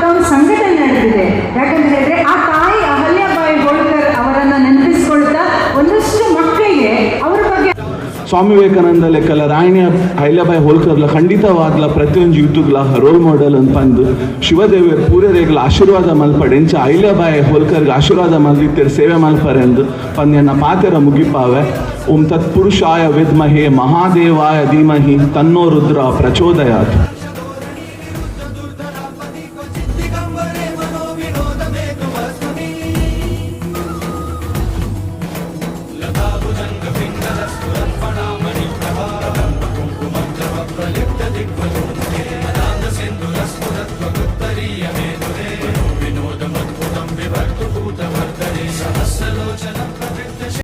ಒಂದು ಸಂಘಟನೆ ನಡೆದಿದೆ. ಯಾಕಂತ ಹೇಳಿದ್ರೆ ಆ ತಾಯಿ ಅಹಲ್ಯಾಬಾಯಿ ಹೋಳ್ಕರ್ ಅವರನ್ನ ನೆನಪಿಸಿಕೊಳ್ತಾ ಒಂದಷ್ಟು ಮಕ್ಕಳಿಗೆ ಅವರ ಬಗ್ಗೆ ಸ್ವಾಮಿ ವಿವೇಕಾನಂದ ಲೆಕ್ಕಲ್ಲ ರಾಯಣಿ ಅಹಲ್ಯಾಬಾಯಿ ಹೋಳ್ಕರ್ಲ ಖಂಡಿತವಾಗ್ಲ ಪ್ರತಿಯೊಂದು ಯೂತ್ಗ್ಲ ರೋಲ್ ಮಾಡೆಲ್ ಅಂತ ಬಂದು ಶಿವದೇವಿಯರ್ ಪೂರೈರೆಗ್ಲ ಆಶೀರ್ವಾದ ಮಲ್ಪಡೆ ಎಂಚ ಅಹಲ್ಯಾಬಾಯಿ ಹೋಳ್ಕರ್ಗೆ ಆಶೀರ್ವಾದ ಮಲ್ದಿತ್ತೇರು ಸೇವೆ ಮಲ್ಪರೆ ಎಂದು ಪಂದ್ಯನ ಪಾತೆರ ಮುಗಿಪಾವೆ. ಓಂ ತತ್ಪುರುಷಾಯ ವಿದ್ಮಹೇ ಮಹಾದೇವಾಯ ಧೀಮಹಿ ತನ್ನೋ ರುದ್ರ ಪ್ರಚೋದಯಾತ್.